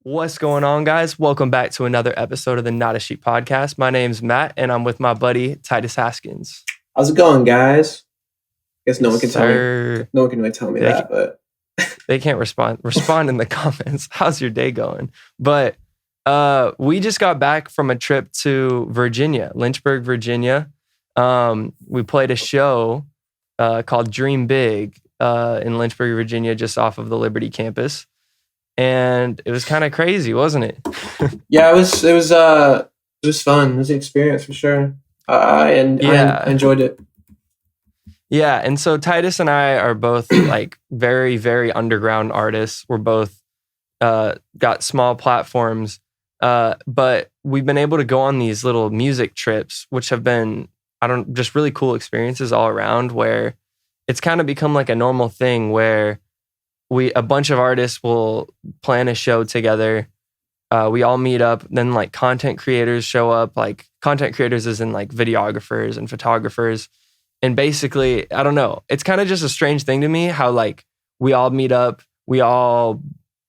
What's going on, guys? Welcome back to another episode of the Not a Sheep podcast. My name's Matt, and I'm with my buddy Titus Haskins. How's it going, guys? I guess no one can tell me. No one can really tell me but they can't respond. Respond in the comments. How's your day going? But we just got back from a trip to Virginia, Lynchburg, Virginia. We played a show called Dream Big in Lynchburg, Virginia, just off of the Liberty campus. And it was kind of crazy, wasn't it? Yeah, it was fun. It was an experience for sure. I enjoyed it. Yeah, and so Titus and I are both like very, very underground artists. We're both got small platforms, but we've been able to go on these little music trips, which have been just really cool experiences all around. Where it's kind of become like a normal thing where a bunch of artists will plan a show together. We all meet up. Then like content creators show up. Like content creators is in like videographers and photographers. And basically, I don't know. It's kind of just a strange thing to me how like we all meet up. We all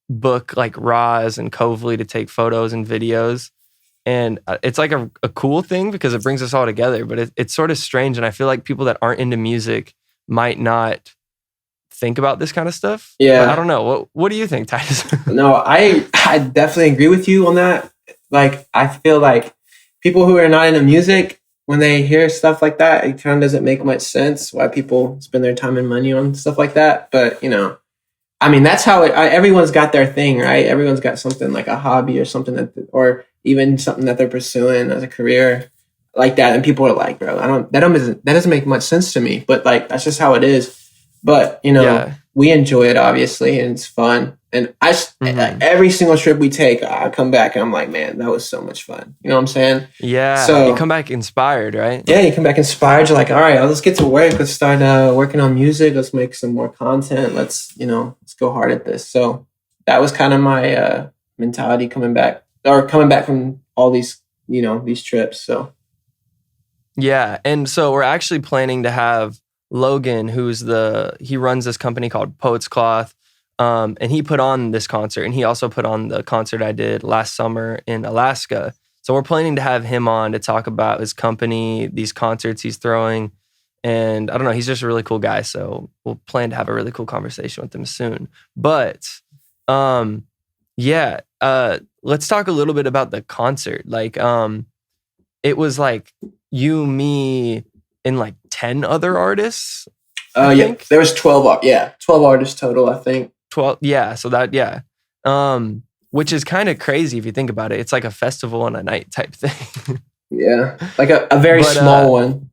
book like Roz and Coverly to take photos and videos. And it's like a cool thing because it brings us all together. But it's sort of strange. And I feel like people that aren't into music might not think about this kind of stuff. Yeah. But I don't know. What do you think, Titus? No, I definitely agree with you on that. Like, I feel like people who are not into music, when they hear stuff like that, it kind of doesn't make much sense why people spend their time and money on stuff like that. But, I mean, that's how everyone's got their thing, right? Everyone's got something like a hobby or something or even something that they're pursuing as a career like that. And people are like, bro, that doesn't make much sense to me, but like, that's just how it is. But, we enjoy it, obviously, and it's fun. And every single trip we take, I come back and I'm like, man, that was so much fun. You know what I'm saying? Yeah. So you come back inspired, right? Yeah, you come back inspired. You're like, all right, let's get to work. Let's start working on music. Let's make some more content. Let's go hard at this. So that was kind of my mentality coming back from all these, these trips. So. Yeah. And so we're actually planning to have Logan, he runs this company called Poets Cloth, and he put on this concert, and he also put on the concert I did last summer in Alaska. So we're planning to have him on to talk about his company, these concerts he's throwing, and I don't know, he's just a really cool guy, so we'll plan to have a really cool conversation with him soon. But let's talk a little bit about the concert. Like, it was like you, me, and like 10 other artists. Yeah, there was 12. 12 artists total, I think. 12. Yeah. So that, which is kind of crazy if you think about it. It's like a festival on a night type thing. Yeah, like a very small one.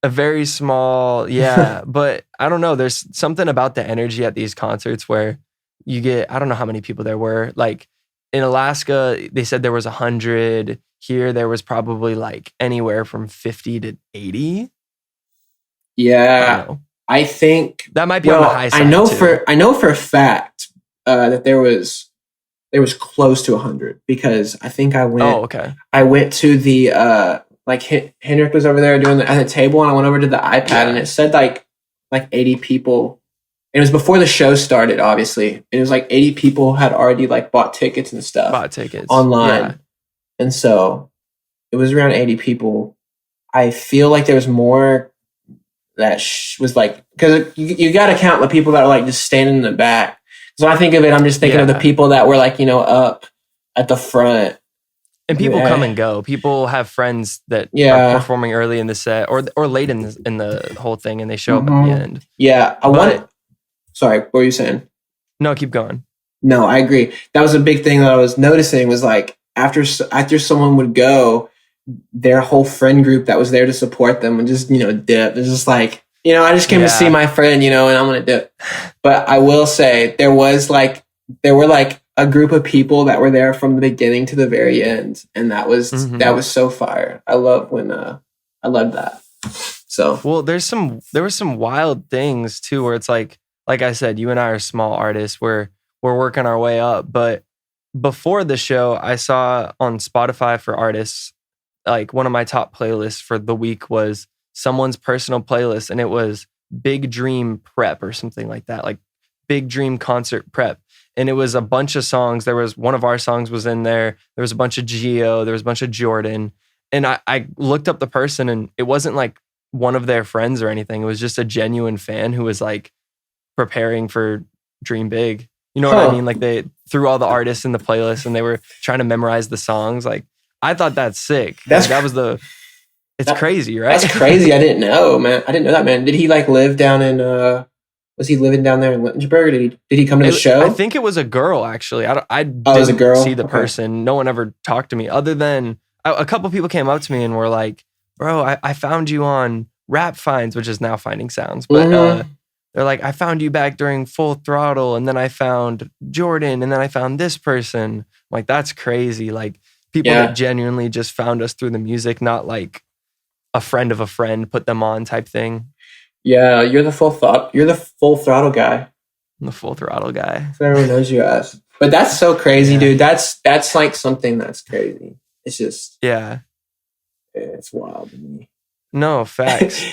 A very small, yeah. But I don't know. There's something about the energy at these concerts where you get. I don't know how many people there were. Like in Alaska, they said there was 100. Here, there was probably like anywhere from 50 to 80. Yeah, I think that might be on the high side. I know for a fact that there was close to 100 because I think I went. Oh, okay. I went to the Henrik was over there doing at the table, and I went over to the iPad, and it said like 80 people. It was before the show started, obviously. And it was like 80 people had already like bought tickets and stuff. Online. Yeah. And so it was around 80 people. I feel like there was more that was like, because you got to count the people that are like just standing in the back. So when I think of it, I'm just thinking of the people that were like, up at the front. And people come and go. People have friends that are performing early in the set or late in the whole thing, and they show up at the end. Yeah. Sorry, what were you saying? No, keep going. No, I agree. That was a big thing that I was noticing was like, after someone would go, their whole friend group that was there to support them would just, dip. It's just like, I just came to see my friend, and I'm going to dip. But I will say there were a group of people that were there from the beginning to the very end. And that was so fire. I love that. So, well, there were some wild things too, where it's like I said, you and I are small artists. We're working our way up, but before the show, I saw on Spotify for artists, like one of my top playlists for the week was someone's personal playlist, and it was Big Dream Prep or something like that, like Big Dream Concert Prep. and it was a bunch of songs. There was one of our songs was in there. There was a bunch of Geo. There was a bunch of Jordan. And I looked up the person, and it wasn't like one of their friends or anything. It was just a genuine fan who was like preparing for Dream Big. You know what I mean? Like they threw all the artists in the playlist and they were trying to memorize the songs. Like I thought that's sick. It's crazy, right? That's crazy. I didn't know, man. I didn't know that, man. Did he like live down in, was he living down there in Lynchburg? Or did he come to the show? I think it was a girl, actually. I it was a girl? see the person. No one ever talked to me other than a couple people came up to me and were like, bro, I found you on Rap Finds, which is now Finding Sounds. But they're like, I found you back during Full Throttle, and then I found Jordan, and then I found this person. I'm like, that's crazy. Like people that genuinely just found us through the music, not like a friend of a friend put them on type thing. Yeah, you're the Full Throttle guy. I'm the Full Throttle guy. So everyone knows you as. But that's so crazy, dude. That's like something that's crazy. It's just it's wild to me. No, facts.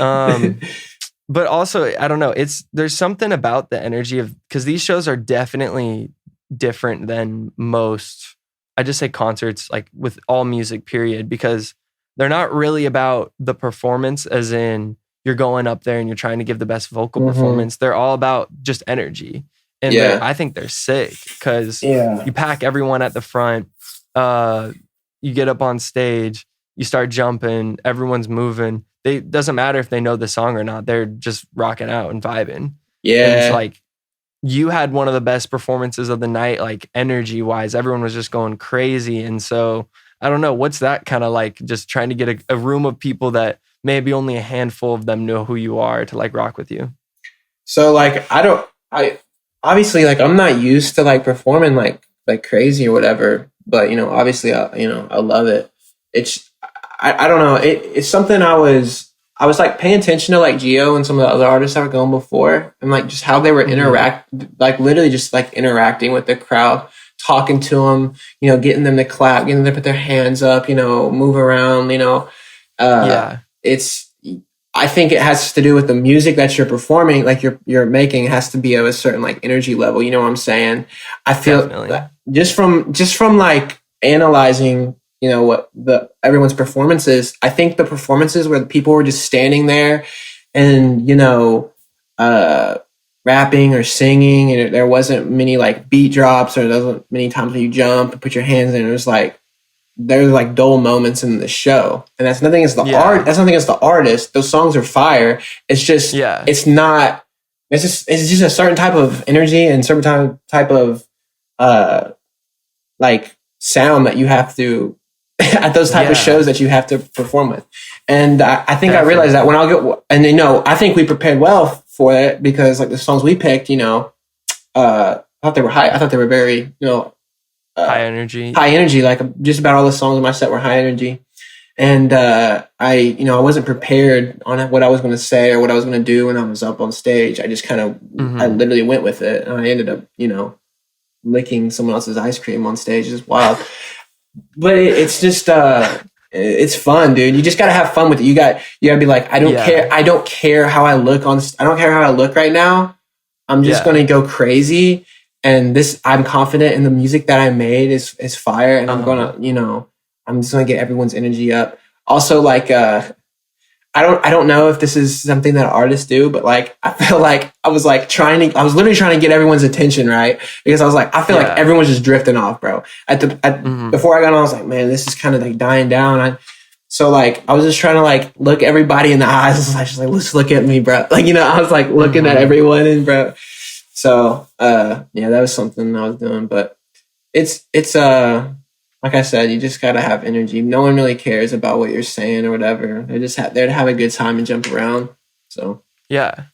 But also, I don't know. There's something about the energy of, because these shows are definitely different than most, I just say concerts, like with all music, period, because they're not really about the performance as in you're going up there and you're trying to give the best vocal performance. They're all about just energy. And I think they're sick because you pack everyone at the front. You get up on stage, you start jumping, everyone's moving. It doesn't matter if they know the song or not. They're just rocking out and vibing. Yeah. And it's like, you had one of the best performances of the night, like energy wise. Everyone was just going crazy. And so I don't know, what's that kind of like, just trying to get a room of people that maybe only a handful of them know who you are to like rock with you. So like, I obviously like, I'm not used to like performing like crazy or whatever, but obviously I love it. I don't know. It's something I was like paying attention to like Geo and some of the other artists that were going before, and like just how they were like literally just like interacting with the crowd, talking to them, getting them to clap, getting them to put their hands up, move around, I think it has to do with the music that you're performing, like you're making. It has to be of a certain like energy level. You know what I'm saying? I feel that just from like analyzing, what everyone's performances. I think the performances where the people were just standing there and, rapping or singing, and there wasn't many like beat drops, or there wasn't many times when you jump and put your hands in. It was like, there's like dull moments in the show. And that's nothing against the art. That's nothing against the artist. Those songs are fire. It's just, it's just a certain type of energy and certain type of, like sound that you have to, at those type of shows that you have to perform with. And I think I realized that when I'll get, and I think we prepared well for it, because like the songs we picked, I thought they were high. I thought they were very, high energy. Like just about all the songs in my set were high energy. And I wasn't prepared on what I was going to say or what I was going to do when I was up on stage. I just kind of, I literally went with it. And I ended up, licking someone else's ice cream on stage. It's wild. But it's just, it's fun, dude. You just got to have fun with it. You got to be like, I don't care how I look I don't care how I look right now. I'm just going to go crazy. And I'm confident in the music that I made is fire. And I'm going to, I'm just going to get everyone's energy up. Also, like, I don't know if this is something that artists do, but like, I feel like I was literally trying to get everyone's attention, right? Because I was like, I feel like everyone's just drifting off, bro. Before I got on, I was like, man, this is kind of like dying down. So like, I was just trying to like look everybody in the eyes. I was like, let's look at me, bro. Like, I was like looking at everyone and bro. So, that was something I was doing, but it's like I said, you just got to have energy. No one really cares about what you're saying or whatever. They're just there to have a good time and jump around. So, yeah.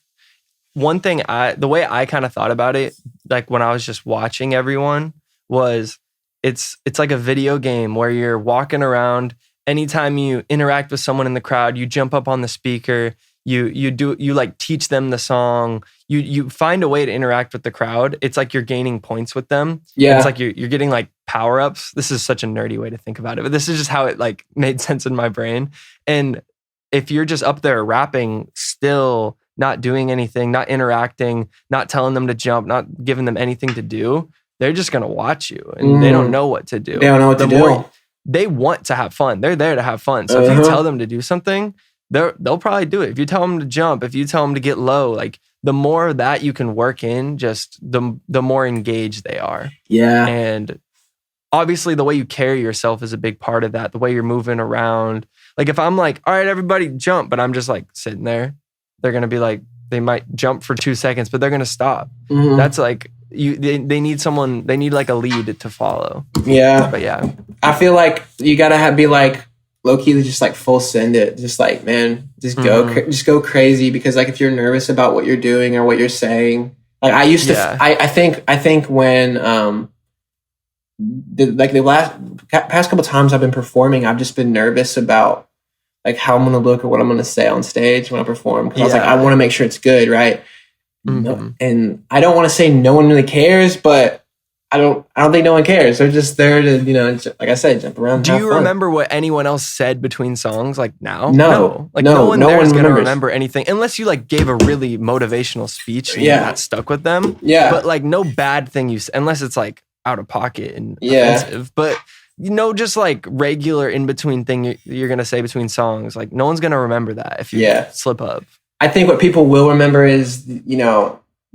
One thing the way I kind of thought about it, like when I was just watching everyone, was it's like a video game where you're walking around. Anytime you interact with someone in the crowd, you jump up on the speaker, you like teach them the song. You find a way to interact with the crowd. It's like you're gaining points with them. Yeah. It's like you're getting like power-ups. This is such a nerdy way to think about it, but this is just how it like made sense in my brain. And if you're just up there rapping, still not doing anything, not interacting, not telling them to jump, not giving them anything to do, they're just going to watch you and they don't know what to do. They don't know what to do. They want to have fun. They're there to have fun. So if you tell them to do something, they'll probably do it. If you tell them to jump, if you tell them to get low, like the more that you can work in, just the more engaged they are. Yeah. And obviously the way you carry yourself is a big part of that. The way you're moving around. Like if I'm like, all right, everybody jump, but I'm just like sitting there, they're going to be like, they might jump for 2 seconds, but they're going to stop. That's like, they need someone, they need like a lead to follow. Yeah. But yeah. I feel like you got to be like, low-key just like full send it. Just like, man, just go crazy. Because like if you're nervous about what you're doing or what you're saying, like I used to, I think when, the past couple times I've been performing, I've just been nervous about like how I'm going to look or what I'm going to say on stage when I perform. Because I was like, I want to make sure it's good, right? And I don't want to say no one really cares, but I don't think no one cares. They're just there to, like I said, jump around. Do you remember what anyone else said between songs? Like now? No. Like no one there is going to remember anything unless you like gave a really motivational speech and that stuck with them. Yeah. But like no bad thing you said, unless it's like out of pocket and offensive. But just like regular in between thing you're going to say between songs. Like no one's going to remember that if you slip up. I think what people will remember is,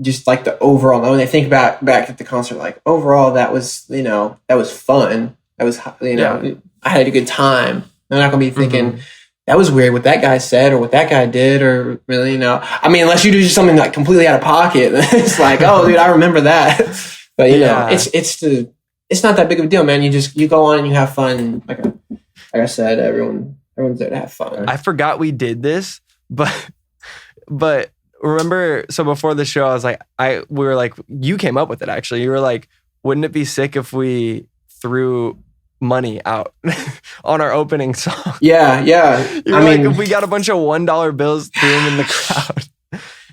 just like the overall, when they think back at the concert, like overall, that was, that was fun. That was, I had a good time. They're not going to be thinking that was weird what that guy said or what that guy did or really, I mean, unless you do just something like completely out of pocket, it's like, oh, dude, I remember that. But it's not that big of a deal, man. You go on and you have fun. Like I said, everyone's there to have fun. I forgot we did this, but remember, so before the show, I was like, we were like, you came up with it actually. You were like, wouldn't it be sick if we threw money out on our opening song? Yeah. You were like, if we got a bunch of $1 bills, threw them in the crowd.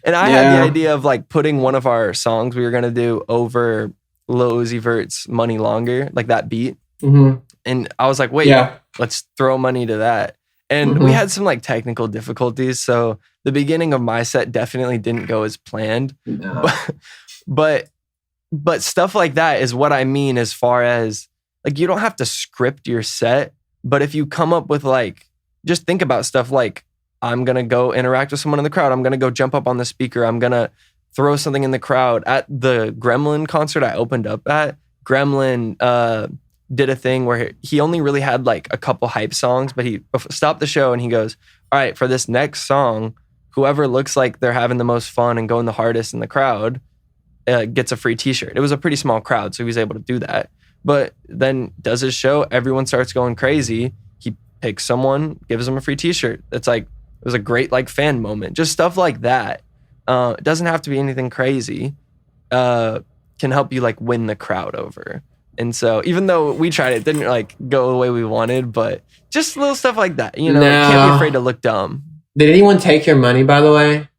And I had the idea of like putting one of our songs we were going to do over Lil Uzi Vert's Money Longer, like that beat. And I was like, wait, let's throw money to that. And we had some like technical difficulties. So the beginning of my set definitely didn't go as planned. No. But stuff like that is what I mean as far as like, you don't have to script your set. But if you come up with like, just think about stuff like, I'm going to go interact with someone in the crowd. I'm going to go jump up on the speaker. I'm going to throw something in the crowd. At the Gremlin concert I opened up at, Gremlin did a thing where he only really had like a couple hype songs, but he stopped the show and he goes, all right, for this next song, whoever looks like they're having the most fun and going the hardest in the crowd gets a free t-shirt. It was a pretty small crowd, so he was able to do that. But then does his show, everyone starts going crazy. He picks someone, gives them a free t-shirt. It's like, it was a great like fan moment. Just stuff like that. It doesn't have to be anything crazy. Can help you like win the crowd over. And so even though we tried it didn't like go the way we wanted, but just little stuff like that, can't be afraid to look dumb. Did anyone take your money, by the way?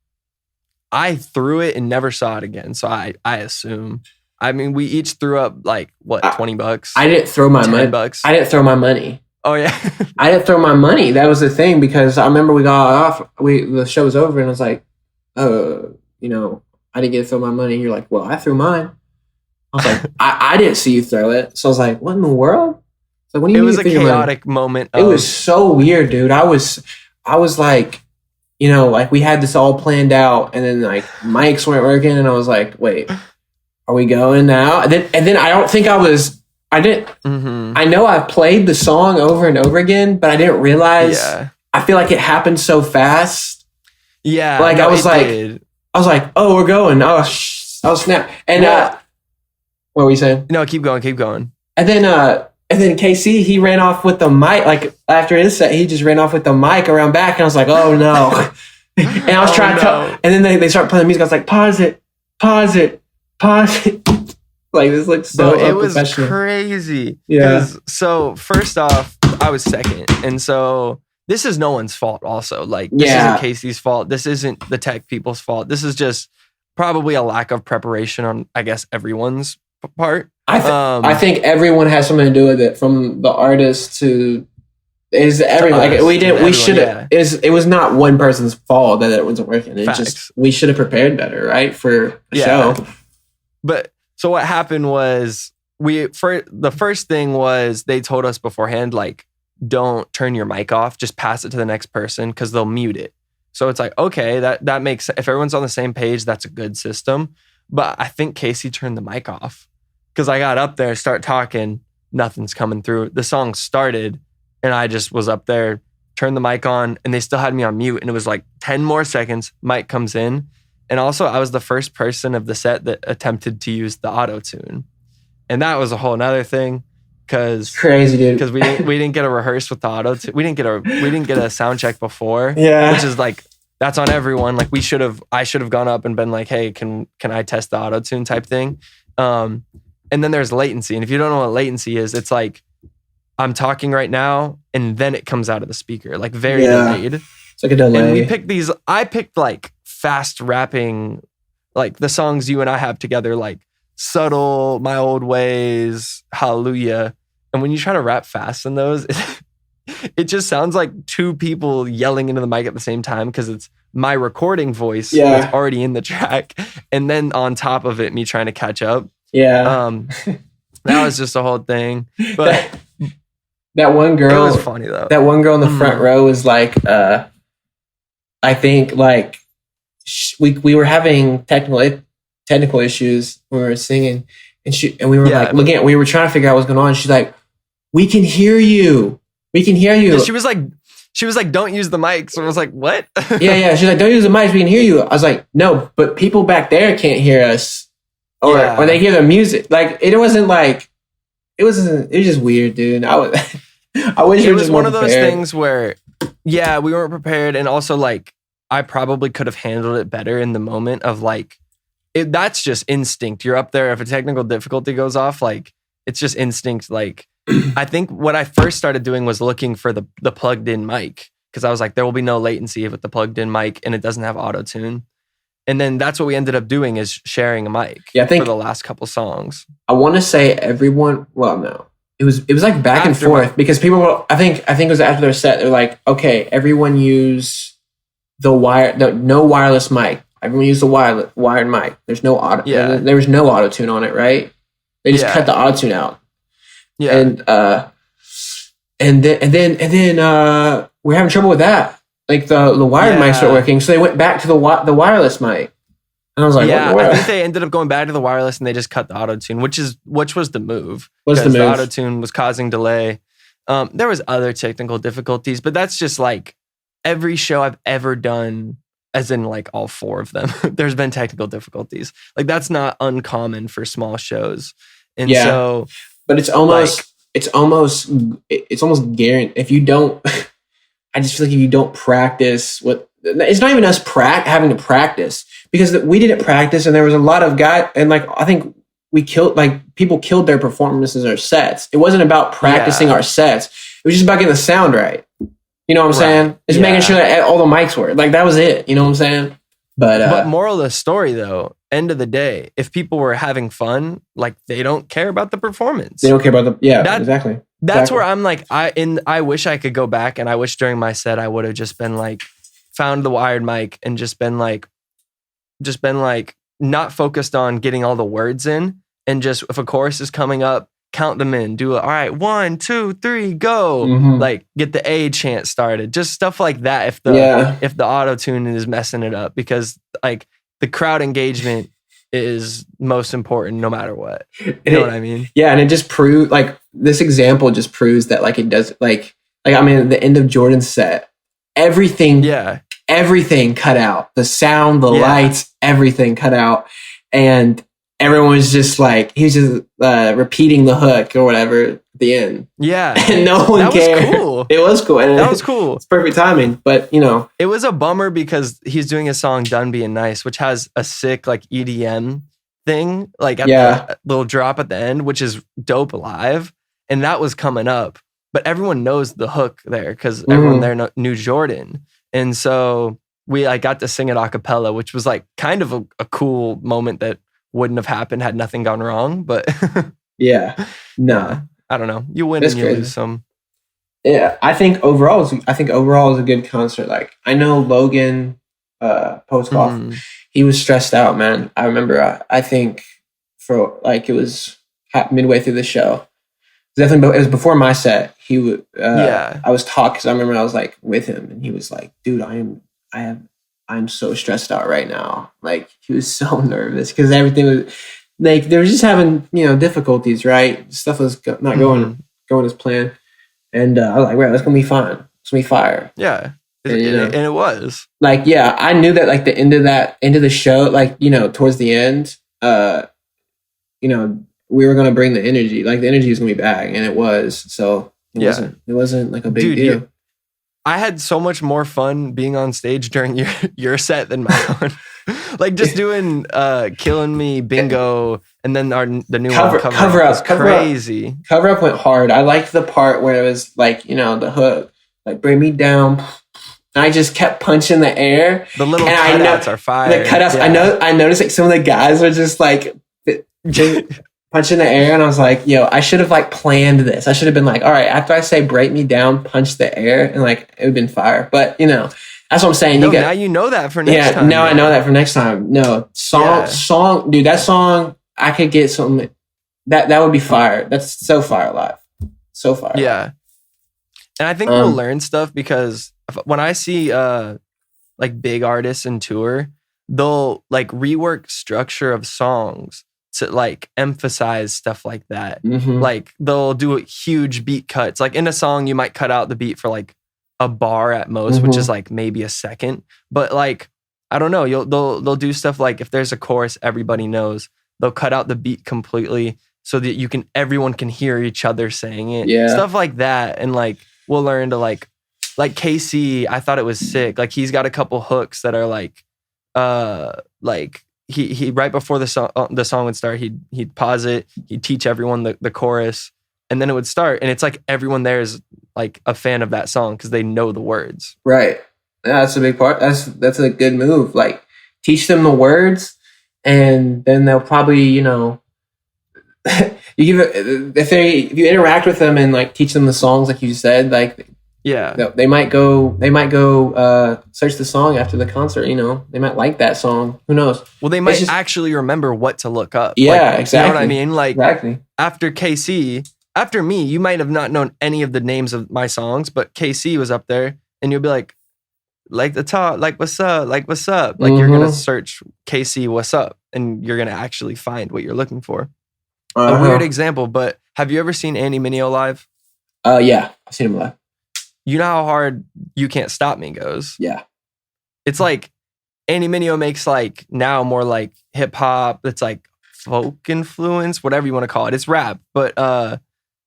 I threw it and never saw it again. So I assume. I mean, we each threw up like what, $20? I didn't throw my money. $10. I didn't throw my money. Oh yeah. I didn't throw my money. That was the thing, because I remember we got off, the show was over and I was like, I didn't get to throw my money. And you're like, well, I threw mine. I was like, I didn't see you throw it. So I was like, what in the world? So what do you mean? It was a chaotic moment. It was so weird, dude. I was like, like we had this all planned out and then like mics weren't working and I was like, wait, are we going now? And then I don't think I know I played the song over and over again, but I didn't realize, I feel like it happened so fast. Yeah. Like I was like, oh, we're going. Oh, snap. And, what were you saying? No, keep going. And then KC, he ran off with the mic. Like after his set, he just ran off with the mic around back, and I was like, "Oh no!" And I was trying to tell. And then they start playing music. I was like, "Pause it." Like this looks so it was crazy. Yeah. So first off, I was second, and so this is no one's fault. Also, like this isn't Casey's fault. This isn't the tech people's fault. This is just probably a lack of preparation on, I guess, everyone's part. I think everyone has something to do with it, from the artist to everyone. Like it was not one person's fault that it wasn't working. We should have prepared better, right, for a show. But So what happened was the first thing was they told us beforehand, like, don't turn your mic off, just pass it to the next person because they'll mute it. So it's like, okay, that makes sense. If everyone's on the same page, that's a good system. But I think Casey turned the mic off because I got up there, start talking, nothing's coming through. The song started and I just was up there, turned the mic on, and they still had me on mute. And it was like 10 more seconds, mic comes in. And also I was the first person of the set that attempted to use the auto-tune. And that was a whole nother thing. Cause crazy, dude. Because we didn't get a rehearse with the auto-tune. We didn't get a sound check before. Yeah. Which is like, that's on everyone. Like I should have gone up and been like, hey, can I test the auto-tune type thing? And then there's latency. And if you don't know what latency is, it's like I'm talking right now and then it comes out of the speaker, like very delayed. It's like a delay. And I picked like fast rapping, like the songs you and I have together, like Subtle, My Old Ways, Hallelujah. And when you try to rap fast in those, it just sounds like two people yelling into the mic at the same time because it's my recording voice that's already in the track. And then on top of it, me trying to catch up. Yeah. That was just a whole thing. But that one girl, it was funny though. That one girl in the front row was like, I think like we were having technical issues when we were singing, and we were like looking at, we were trying to figure out what's going on. She's like, we can hear you. We can hear you. Yeah, she was like, don't use the mic. So I was like, what? yeah. She's like, don't use the mics. We can hear you. I was like, no, but people back there can't hear us, or they hear the music. Like it was just weird, dude. I wish it was one of those things where, we weren't prepared, and also like I probably could have handled it better in the moment of like, that's just instinct. You're up there. If a technical difficulty goes off, like it's just instinct. Like I think what I first started doing was looking for the plugged in mic because I was like, there will be no latency with the plugged in mic and it doesn't have auto tune. And then that's what we ended up doing is sharing a mic for the last couple songs. I want to say everyone. Well, no, it was like back and forth because people were. I think it was after their set. They're like, okay, everyone use no wireless mic. Everyone used the wired mic. There's no auto. Yeah. There was no auto tune on it, right? They just cut the auto tune out. Yeah. And then we're having trouble with that. Like the wired mics weren't working, so they went back to the wireless mic. And I was like, what? I think they ended up going back to the wireless and they just cut the auto tune, which was the move. What's the move? The auto tune was causing delay. There was other technical difficulties, but that's just like every show I've ever done. As in like all four of them, there's been technical difficulties. Like that's not uncommon for small shows. And so, but it's almost guaranteed. If you don't, I just feel like if you don't practice it's not even us having to practice because we didn't practice and there was a lot of guys and like, I think people killed their performances or sets. It wasn't about practicing our sets. It was just about getting the sound right. You know what I'm saying? Just making sure that all the mics were. Like, that was it. You know what I'm saying? But moral of the story, though, end of the day, if people were having fun, like, they don't care about the performance. They don't care about exactly. That's where I'm like, I wish I could go back, and I wish during my set I would have just been like, found the wired mic and just been like, not focused on getting all the words in, and just, if a chorus is coming up, count them in, do it. All right, 1, 2, 3, go. Mm-hmm. Like get the A chant started, just stuff like that. If the auto tune is messing it up, because like the crowd engagement is most important no matter what. You know what I mean? Yeah, and it just proves like this example just proves that like it does like I mean at the end of Jordan's set, everything cut out, the sound, the lights, everything cut out, and everyone was just like, he was just repeating the hook or whatever at the end. Yeah. And no one cared. Was cool. It was cool. And that was cool. It's perfect timing. But, you know. It was a bummer because he's doing a song, Done Being Nice, which has a sick like EDM thing, like at the little drop at the end, which is dope live. And that was coming up. But everyone knows the hook there because everyone there knew Jordan. And so we got to sing it a cappella, which was like kind of a cool moment that wouldn't have happened had nothing gone wrong, but I don't know. You win and you lose some. Yeah, I think overall is a good concert. Like I know Logan Posthoff, he was stressed out, man. I remember. I think for like it was midway through the show. Definitely, it was before my set. He would. I was talking because I remember I was like with him, and he was like, "Dude, I'm so stressed out right now." Like he was so nervous because everything was like they were just having difficulties. Right, stuff was not going as planned, and I was like, "Right, it's gonna be fine. It's gonna be fire." Yeah, and it was like I knew that like the end of the show, like towards the end, we were gonna bring the energy. Like the energy was gonna be back, and it was. So it wasn't like a big deal. I had so much more fun being on stage during your set than my own. Like just doing "Killing Me," "Bingo," and then the new one cover up was crazy. Cover up went hard. I liked the part where it was like the hook, like "Bring Me Down." And I just kept punching the air. The little cutouts are fire. The cutouts. Yeah. I noticed like some of the guys were just like punching the air, and I was like, I should have like planned this. I should have been like, all right, after I say "break me down," punch the air, and like it would have been fire. But that's what I'm saying. Now you know that for next time. Now I know that for next time. No song, dude. That song, I could get something that would be fire. That's so fire live, so fire. Yeah, and I think we'll learn stuff because when I see like big artists in tour, they'll like rework structure of songs to like emphasize stuff like that. Mm-hmm. Like they'll do huge beat cuts. Like in a song, you might cut out the beat for like a bar at most, which is like maybe a second. But like I don't know, they'll do stuff like if there's a chorus everybody knows, they'll cut out the beat completely so that everyone can hear each other saying it. Yeah. Stuff like that, and like we'll learn to like KC. I thought it was sick. Like he's got a couple hooks that are like he right before the song would start, he'd pause it, he'd teach everyone the chorus, and then it would start, and it's like everyone there is like a fan of that song because they know the words. Right. Yeah, that's a big part. That's a good move. Like teach them the words, and then they'll probably if you interact with them and like teach them the songs like you said, like. Yeah, they might go search the song after the concert. They might like that song. Who knows? Well, they might actually remember what to look up. Yeah, like, exactly. You know what I mean? Like exactly. After KC, after me, you might have not known any of the names of my songs, but KC was up there, and you'll be like the top, like what's up, like what's up. Like you're gonna search KC, what's up, and you're gonna actually find what you're looking for. A weird example, but have you ever seen Andy Mineo live? Yeah, I've seen him live. You know how hard "You Can't Stop Me" goes? Yeah. It's like Andy Mineo makes like now more like hip hop. It's like folk influence, whatever you want to call it. It's rap, but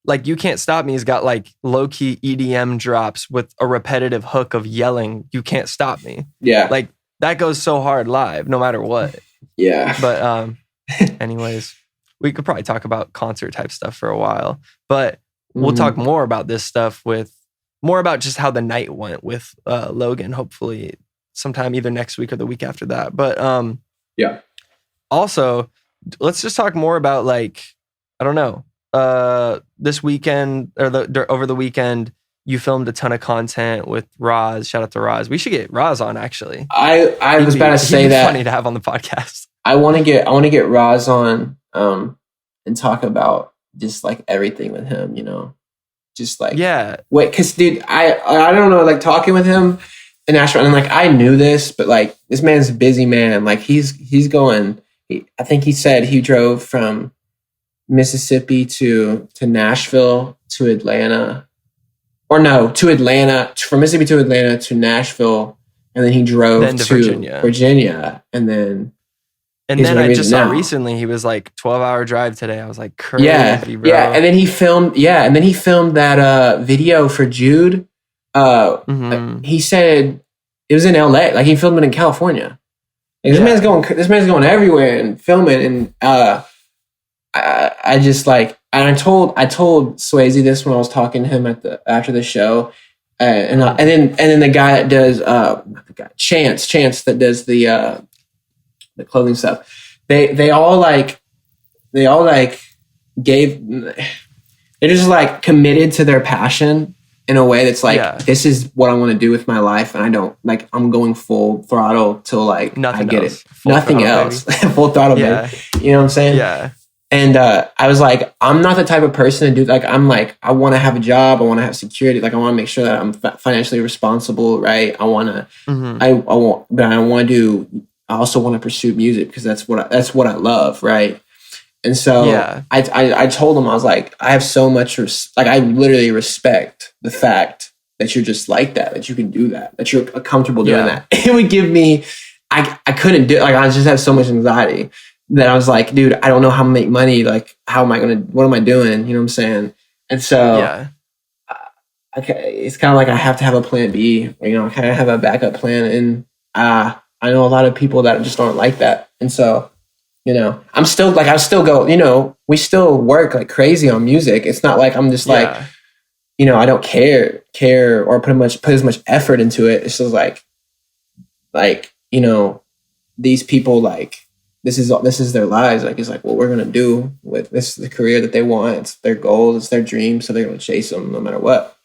like "You Can't Stop Me" has got like low key EDM drops with a repetitive hook of yelling "You can't stop me." Yeah. Like that goes so hard live, no matter what. Yeah. But anyways, we could probably talk about concert type stuff for a while, but we'll talk more about this stuff more about just how the night went with Logan, hopefully sometime either next week or the week after that. But yeah. Also, let's just talk more about like, I don't know, this weekend or over the weekend, you filmed a ton of content with Roz. Shout out to Roz. We should get Roz on actually. I was about to say that. Funny to have on the podcast. I want to get Roz on and talk about just like everything with him, just like wait, because dude, I don't know, like talking with him in Nashville, and like I knew this, but like this man's a busy man. Like he's going. I think he said he drove from Mississippi to Nashville to Atlanta, or no, to Atlanta, from Mississippi to Atlanta to Nashville, and then he drove to Virginia, and then. And then I just saw recently he was like 12-hour drive today. I was like, crazy, bro. Yeah, and then he filmed that video for Jude. He said it was in LA. Like he filmed it in California. Like, this man's going everywhere and filming. And I just like, and I told Swayze this when I was talking to him after the show. And then the guy that does Chance that does the clothing stuff, they all gave, they're just like committed to their passion in a way that's like, this is what I want to do with my life, and I don't like, I'm going full throttle till like nothing I get else. it, nothing else, full throttle, baby. You know what I'm saying? Yeah. And I was like, I'm not the type of person to do like, I'm like, I want to have a job. I want to have security. Like, I want to make sure that I'm financially responsible, right? I want to, I want, but I want to do, I also want to pursue music because that's what I love, right? And so I told him, I was like, I have so much, like, I literally respect the fact that you're just like that you can do that you're comfortable doing that. It would give me, I couldn't do it. Like, I just have so much anxiety that I was like, dude, I don't know how to make money. Like, what am I doing? You know what I'm saying? And so it's kind of like I have to have a plan B, you know, I kind of have a backup plan. And I know a lot of people that just aren't like that. And so, you know, I still go, you know, we still work like crazy on music. It's not like I'm just like, you know, I don't care or put as much effort into it. It's just like, you know, these people, like, this is their lives. Like, it's like what we're going to do with this is the career that they want. It's their goal. It's their dream. So they're going to chase them no matter what.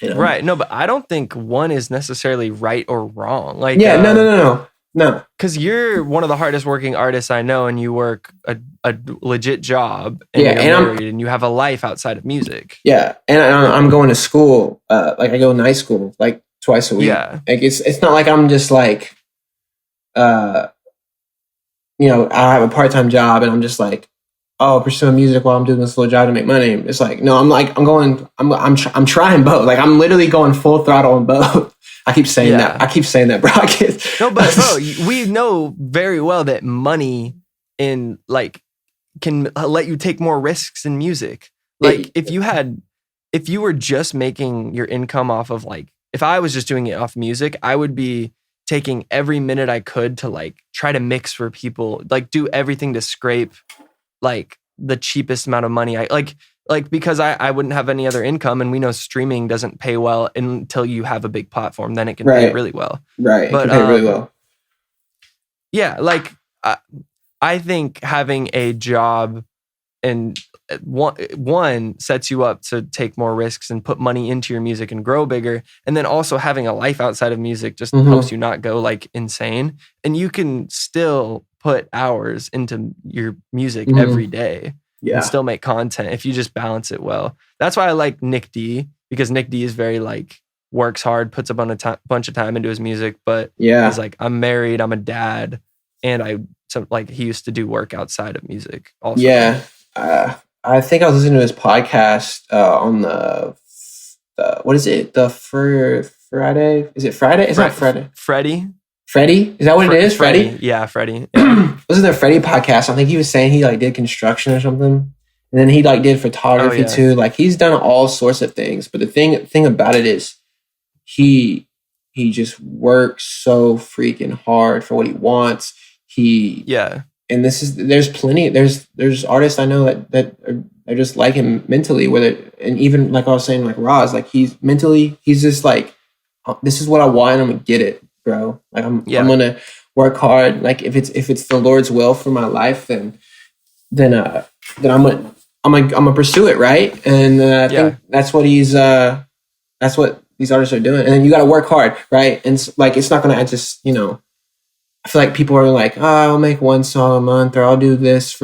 You know? Right. No, but I don't think one is necessarily right or wrong. Like, no. Because you're one of the hardest working artists I know, and you work a legit job, and you're married, and you have a life outside of music. Yeah, and I'm going to school. Like, I go to night school like twice a week. Yeah, like it's not like I'm just like, you know, I have a part-time job and I'm just like, oh, pursuing music while I'm doing this little job to make money. It's like, no, I'm trying both. Like, I'm literally going full throttle on both. I keep saying that, bro. No, but bro, we know very well that money can let you take more risks in music. Like, if you were just making your income off of, like, if I was just doing it off music, I would be taking every minute I could to, like, try to mix for people, like, do everything to scrape, like, the cheapest amount of money. Because I wouldn't have any other income, and we know streaming doesn't pay well until you have a big platform. Then it can pay really well. Right. But, it can pay really well. Yeah. Like, I think having a job and one sets you up to take more risks and put money into your music and grow bigger. And then also having a life outside of music just helps you not go, like, insane. And you can still put hours into your music every day and still make content if you just balance it well. That's why I like Nick D, because Nick D is very, like, works hard, puts a bunch of time into his music, but he's like, I'm married, I'm a dad, and he used to do work outside of music also. Yeah. I think I was listening to his podcast on the what is it? The Friday? Is it Friday? It's not Friday. Freddie? Is that what it is? Freddie? Yeah, Freddie. Yeah. Listen to the Freddie podcast. I think he was saying he, like, did construction or something. And then he, like, did photography too. Like, he's done all sorts of things. But the thing about it is he just works so freaking hard for what he wants. And there's artists I know that are just like him mentally, and even like I was saying, like Roz, like, he's just like, this is what I want, and I'm gonna get it, bro. Like, I'm gonna work hard. Like, if it's the Lord's will for my life, then I'm gonna pursue it, right? And I think that's what these artists are doing. And then you got to work hard, right? And it's not gonna just, you know. I feel like people are like, oh, I'll make one song a month, or I'll do this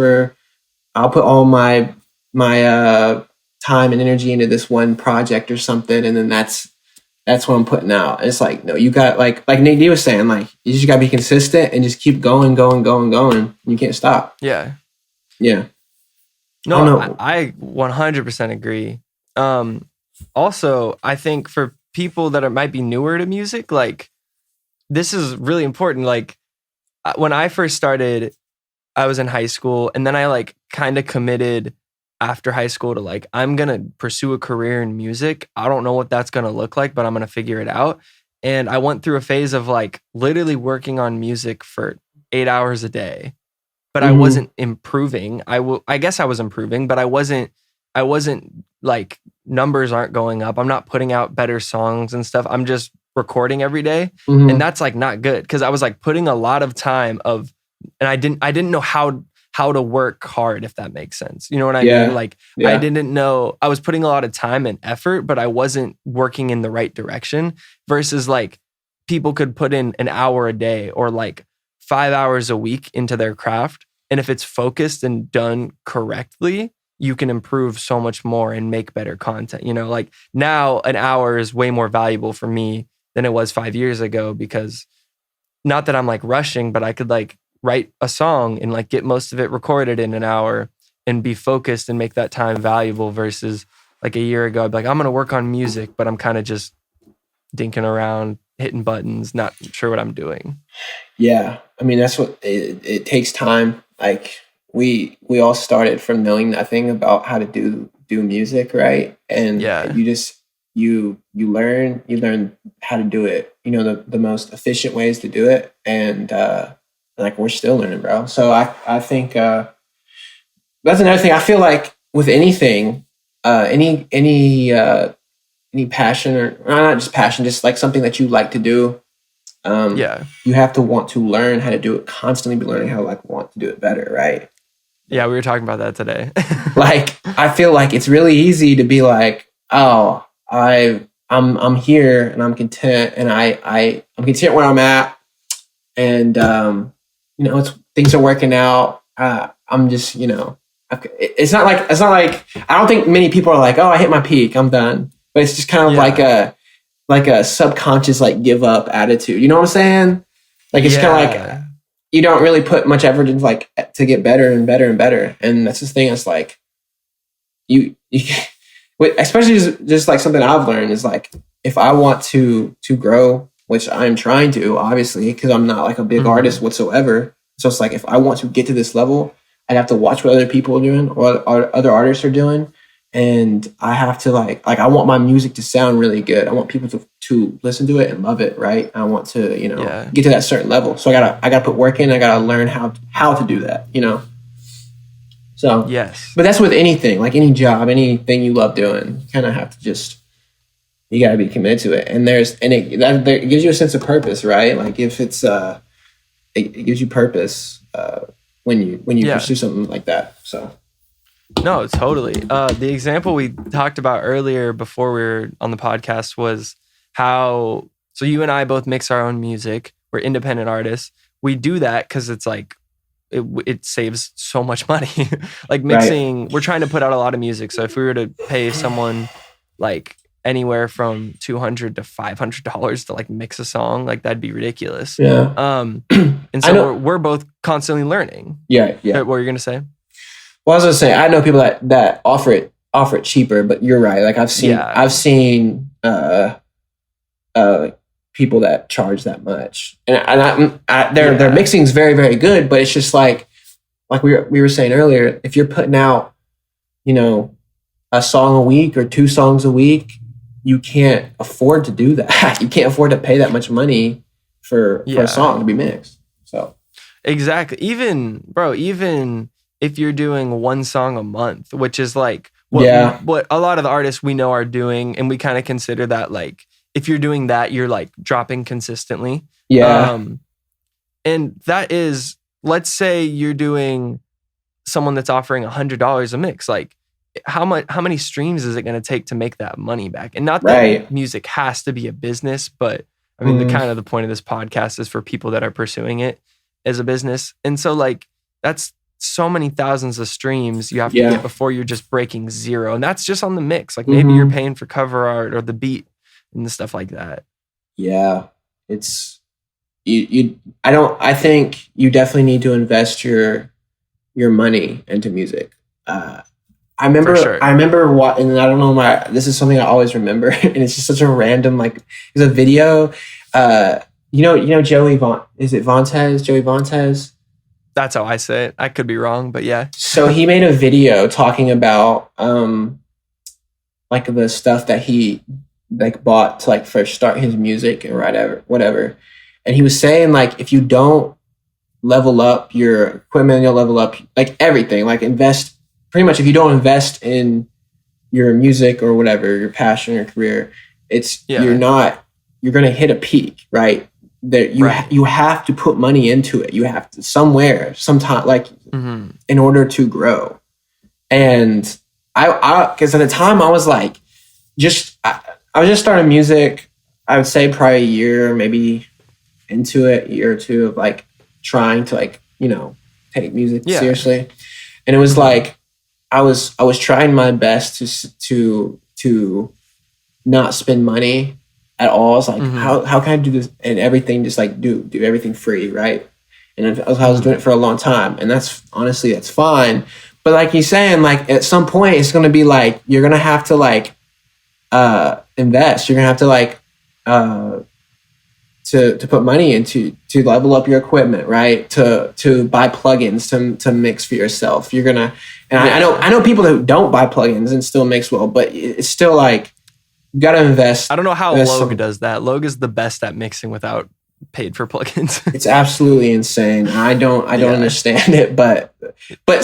I'll put all my time and energy into this one project or something, and then that's what I'm putting out. And it's like, no, you got, like Nate D was saying, like, you just got to be consistent and just keep going. You can't stop. Yeah. Yeah. No, I 100% agree. Also, I think for people that might be newer to music, like, this is really important. Like, when I first started, I was in high school, and then I, like, kind of committed after high school to, like, I'm going to pursue a career in music. I don't know what that's going to look like, but I'm going to figure it out. And I went through a phase of, like, literally working on music for 8 hours a day, but I wasn't improving. I guess I was improving, but I wasn't like, numbers aren't going up. I'm not putting out better songs and stuff. I'm just recording every day. And that's, like, not good, because I was, like, putting a lot of time and I didn't know how to work hard, if that makes sense. You know what I mean? Like, I didn't know, I was putting a lot of time and effort, but I wasn't working in the right direction, versus, like, people could put in an hour a day or, like, 5 hours a week into their craft And if it's focused and done correctly, you can improve so much more and make better content. You know, like now an hour is way more valuable for me than it was 5 years ago, because not that I'm like rushing, but I could like write a song and like get most of it recorded in an hour and be focused and make that time valuable, versus like a year ago, I'd be like, I'm going to work on music, but I'm kind of just dinking around, hitting buttons, not sure what I'm doing. Yeah. I mean, that's what it takes time. Like we all started from knowing nothing about how to do music. Right. And you learn how to do it, you know, the most efficient ways to do it. And, like we're still learning, bro. So I think, that's another thing. I feel like with anything, any passion, or not just passion, just like something that you like to do, you have to want to learn how to do it, constantly be learning how to like want to do it better, right? Yeah, we were talking about that today. Like I feel like it's really easy to be like, oh, I'm here and I'm content, and I'm content where I'm at, and you know, things are working out. I'm just, you know, it's not like I don't think many people are like, oh, I hit my peak, I'm done. But it's just kind of like a subconscious like give up attitude. You know what I'm saying? Like it's kind of like you don't really put much effort into like to get better and better and better. And that's the thing. It's like you especially just like something I've learned is like, if I want to grow, which I'm trying to, obviously, because I'm not like a big artist whatsoever. So it's like, if I want to get to this level, I'd have to watch what other people are doing or other artists are doing. And I have to like I want my music to sound really good. I want people to listen to it and love it, right? I want to, you know, get to that certain level. So I gotta put work in. I gotta learn how to do that, you know? So, yes. But that's with anything, like any job, anything you love doing, you kind of have to you gotta be committed to it. And it gives you a sense of purpose, right? Like if it's, it gives you purpose when you pursue something like that. So. No, totally. The example we talked about earlier before we were on the podcast was how, so you and I both mix our own music. We're independent artists. We do that because it's like, it saves so much money. Like mixing, We're trying to put out a lot of music. So if we were to pay someone like anywhere from $200 to $500 to like mix a song, like that'd be ridiculous. Yeah. And so we're both constantly learning. Yeah. What were you going to say? Well, I was gonna say, I know people that offer it cheaper, but you're right. Like I've seen people that charge that much, and their mixing is very, very good. But it's just like we were saying earlier, if you're putting out, you know, a song a week or 2 songs a week, you can't afford to do that. You can't afford to pay that much money for a song to be mixed. So exactly, even if you're doing 1 song a month, which is like what a lot of the artists we know are doing, and we kind of consider that like, if you're doing that, you're like dropping consistently. Yeah. And that is, let's say you're doing someone that's offering $100 a mix. Like how many streams is it going to take to make that money back? And not that music has to be a business, but I mean, the point of this podcast is for people that are pursuing it as a business. And so like, that's so many thousands of streams you have to get before you're just breaking zero. And that's just on the mix. Like maybe you're paying for cover art or the beat and the stuff like that. Yeah. It's I think you definitely need to invest your money into music. I remember what, and I don't know this is something I always remember, and it's just such a random, like, there's a video, you know Joey Vontaze? That's how I say it. I could be wrong, but yeah. So he made a video talking about like the stuff that he like bought to like first start his music and whatever. And he was saying like, if you don't level up your equipment, you'll level up like everything. Like invest, pretty much if you don't invest in your music or whatever, your passion or career, you're gonna hit a peak, right? That you have to put money into it. You have to sometime, like in order to grow. And I because at the time I was like, I was just starting music. I would say probably a year or two of like trying to like, you know, take music seriously. And it was like I was trying my best to not spend money at all. It's like how can I do this and everything, just like do everything free, right? And I was doing it for a long time, and that's fine. But like you're saying, like at some point it's gonna be like you're gonna have to like invest. You're gonna have to like to put money into to level up your equipment, right? To buy plugins to mix for yourself. You're gonna, and I know people who don't buy plugins and still mix well, but it's still like you gotta invest. I don't know how Logue does that. Logue is the best at mixing without paid for plugins. It's absolutely insane. I don't understand it, but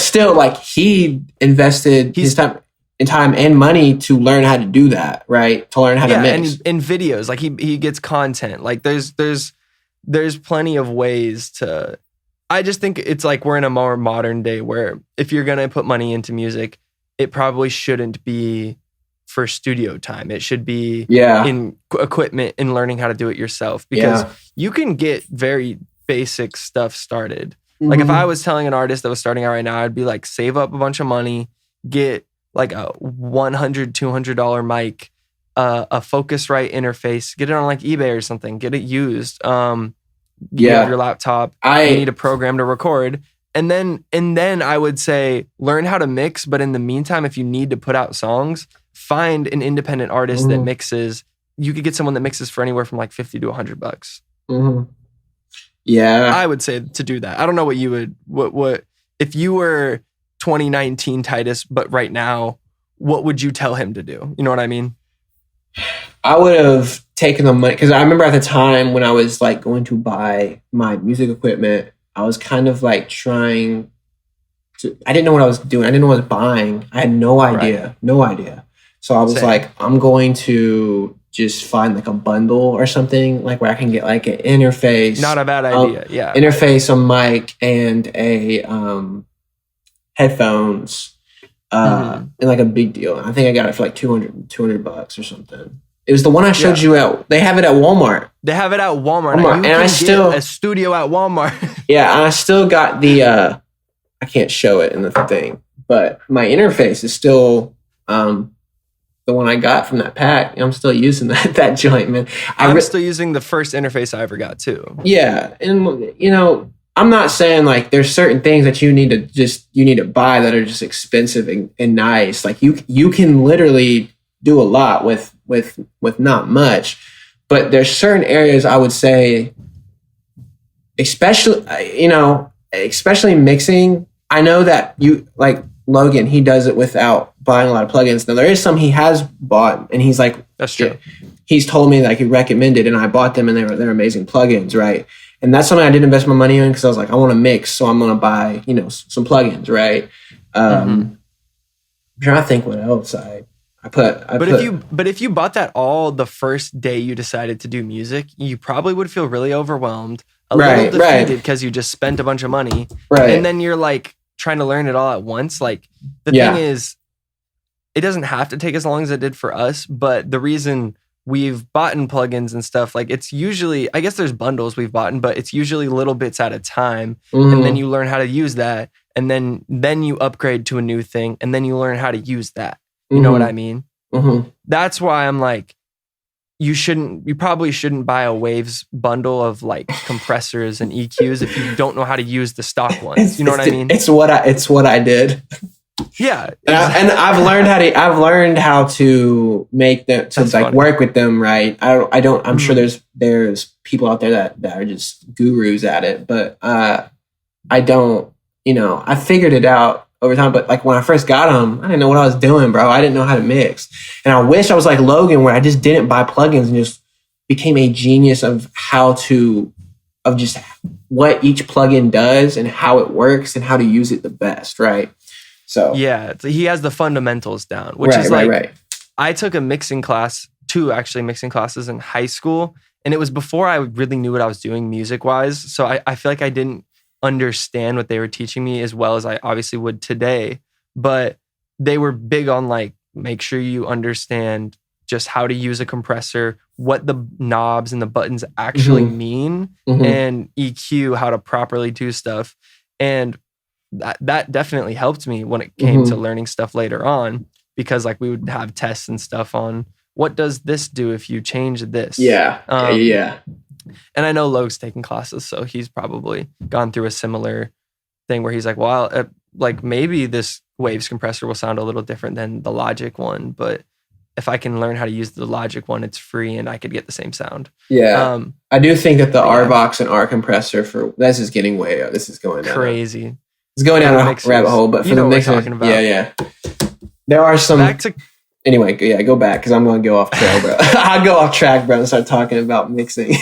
still, like he invested his time and money to learn how to do that, right? To learn how to mix. And in videos, like he gets content. Like there's plenty of ways to. I just think it's like we're in a more modern day where if you're gonna put money into music, it probably shouldn't be for studio time. It should be in equipment and learning how to do it yourself, because you can get very basic stuff started. Like if I was telling an artist that was starting out right now, I'd be like, save up a bunch of money, get like a $100, $200 mic, a Focusrite interface, get it on like eBay or something, get it used. You have your laptop, you need a program to record. And then I would say learn how to mix. But in the meantime, if you need to put out songs, find an independent artist that mixes. You could get someone that mixes for anywhere from like $50 to $100. Yeah, I would say to do that. I don't know what you would. What if you were 2019 Titus, but right now, what would you tell him to do? You know what I mean? I would have taken the money, because I remember at the time when I was like going to buy my music equipment, I was kind of like trying to. I didn't know what I was doing. I didn't know what I was buying. I had no idea. So I was like, I'm going to just find like a bundle or something, like where I can get like an interface. Not a bad idea. Interface, a mic, and a headphones, and like a big deal. I think I got it for like $200 or something. It was the one I showed you at. They have it at Walmart. And I still get a studio at Walmart. Yeah, and I still got the. I can't show it in the thing, but my interface is still the one I got from that pack. I'm still using that joint, man. I'm still using the first interface I ever got too. Yeah, and you know, I'm not saying like there's certain things that you need to buy that are just expensive and nice. Like you can literally do a lot with not much, but there's certain areas I would say, especially mixing. I know that you like Logan, he does it without buying a lot of plugins. Now there is some he has bought, and he's like, that's true. He's told me that he recommended, and I bought them, and they're amazing plugins, right? And that's something I did invest my money in, because I was like, I want to mix, so I'm going to buy, some plugins, right? I'm trying to think what else I put. But if you bought that all the first day you decided to do music, you probably would feel really overwhelmed, a little defeated because you just spent a bunch of money, right? And then you're like trying to learn it all at once. Like the thing is, it doesn't have to take as long as it did for us, but the reason we've bought in plugins and stuff, like it's usually, I guess there's bundles we've bought in, but it's usually little bits at a time. And then you learn how to use that. And then you upgrade to a new thing, and then you learn how to use that. You know what I mean? That's why I'm like, you probably shouldn't buy a Waves bundle of like compressors and EQs if you don't know how to use the stock ones. You know what I mean? It's what I did. Yeah, and I've learned how to make them to like work with them, right? I don't. I'm sure there's people out there that are just gurus at it, but I don't. I figured it out over time. But like when I first got them, I didn't know what I was doing, bro. I didn't know how to mix, and I wish I was like Logan, where I just didn't buy plugins and just became a genius of just what each plugin does and how it works and how to use it the best, right? So yeah, he has the fundamentals down, which is like, I took a mixing class, 2 actually mixing classes in high school, and it was before I really knew what I was doing music wise. So I feel like I didn't understand what they were teaching me as well as I obviously would today, but they were big on like, make sure you understand just how to use a compressor, what the knobs and the buttons actually mean, and EQ, how to properly do stuff. And that definitely helped me when it came to learning stuff later on, because like we would have tests and stuff on what does this do if you change this. Yeah. And I know Logan's taking classes, so he's probably gone through a similar thing where he's like, well, like maybe this Waves compressor will sound a little different than the Logic one, but if I can learn how to use the Logic one, it's free and I could get the same sound. Yeah. I do think that the RVox and R compressor this is getting way up. This is going down. Crazy. It's going down a rabbit hole, but for the mixer, talking about. Yeah. There are some. Anyway, yeah, go back because I'm going to go off track, bro. I'll go off track, bro, and start talking about mixing.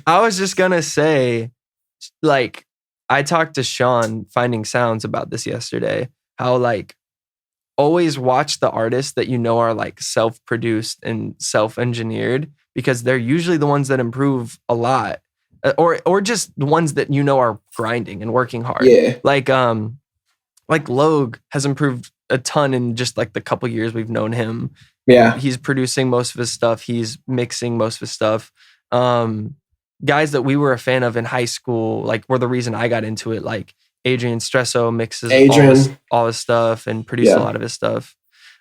I was just going to say, like, I talked to Sean, Finding Sounds, about this yesterday, how, like, always watch the artists that you know are, like, self-produced and self-engineered, because they're usually the ones that improve a lot, or just the ones that you know are grinding and working hard. Yeah. Like Logue has improved a ton in just like the couple years we've known him. Yeah. He's producing most of his stuff. He's mixing most of his stuff. Guys that we were a fan of in high school, like, were the reason I got into it. Like Adrian Stresso mixes all his stuff and produces a lot of his stuff.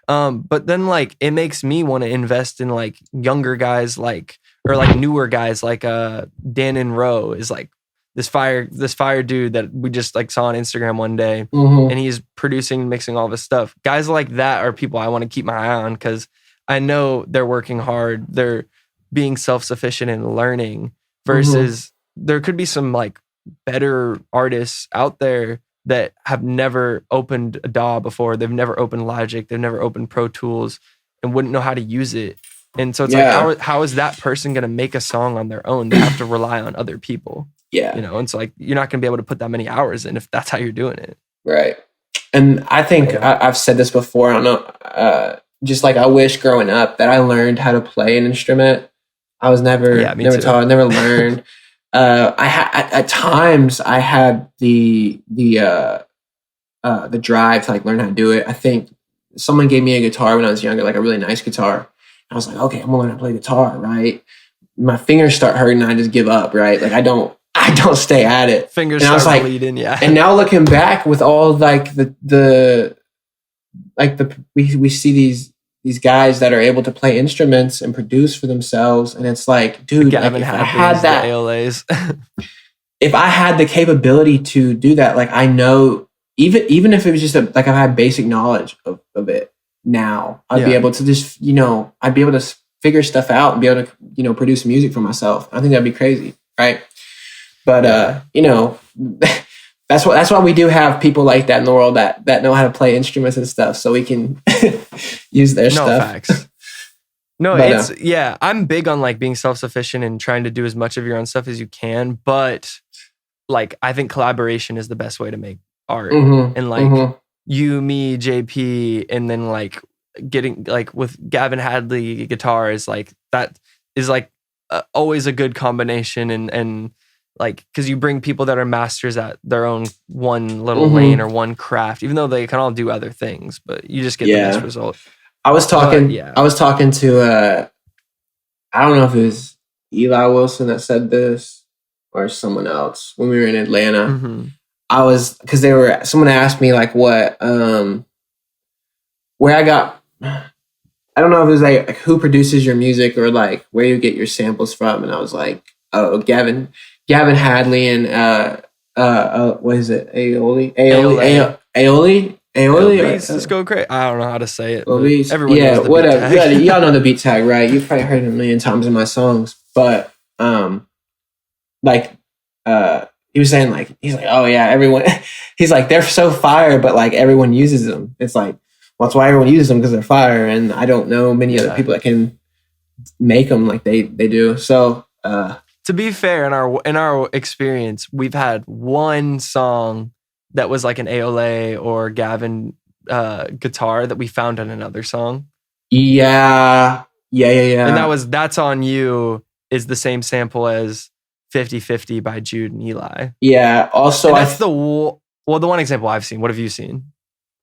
But then like it makes me want to invest in like younger guys, like, or like newer guys, like Dan and Rowe is like this fire dude that we just like saw on Instagram one day, and he's producing and mixing all of his stuff. Guys like that are people I want to keep my eye on, because I know they're working hard. They're being self-sufficient and learning, versus there could be some like better artists out there that have never opened a DAW before. They've never opened Logic. They've never opened Pro Tools and wouldn't know how to use it. And so it's like, how is that person going to make a song on their own? They have to rely on other people. Yeah. You know, and so like you're not going to be able to put that many hours in if that's how you're doing it. Right. And I think I've said this before. I don't know. Just like I wish growing up that I learned how to play an instrument. I was never taught, never learned. At times I had the drive to like learn how to do it. I think someone gave me a guitar when I was younger, like a really nice guitar. I was like, okay, I'm gonna learn how to play guitar, right? My fingers start hurting and I just give up, right? Like I don't stay at it. Fingers and start bleeding, yeah. And now looking back with all like we see these guys that are able to play instruments and produce for themselves, and it's like, dude, like, if I had that, ALAs. if I had the capability to do that, like I know, even if it was just like I had basic knowledge of it now, I'd be able to just, I'd be able to figure stuff out and be able to, produce music for myself. I think that'd be crazy, right? But that's why we do have people like that in the world that know how to play instruments and stuff, so we can use their stuff. No facts. No, but, I'm big on like being self-sufficient and trying to do as much of your own stuff as you can, but like I think collaboration is the best way to make art. And like you, me, JP, and then like getting like with Gavin Hadley guitar is like, that is like always a good combination, and like, because you bring people that are masters at their own one little lane or one craft, even though they can all do other things, but you just get the best result. I was talking to I don't know if it was Eli Wilson that said this or someone else when we were in Atlanta. Because someone asked me like where I got, I don't know if it was like who produces your music or like where you get your samples from, and I was like, oh, Gavin Hadley and what is it? Aioli. Let's go crazy. I don't know how to say it. Everyone knows the whatever. Beat tag. Y'all know the beat tag, right? You've probably heard it a million times in my songs. But he was saying like, he's like, oh yeah, everyone. He's like, they're so fire, but like everyone uses them. It's like, well, that's why everyone uses them, because they're fire, and I don't know many other people that can make them like they do. So. To be fair, in our experience, we've had one song that was like an AOLA or Gavin guitar that we found in another song. Yeah. And That's On You is the same sample as 50/50 by Jude and Eli. Yeah. Also, and that's the one example I've seen. What have you seen?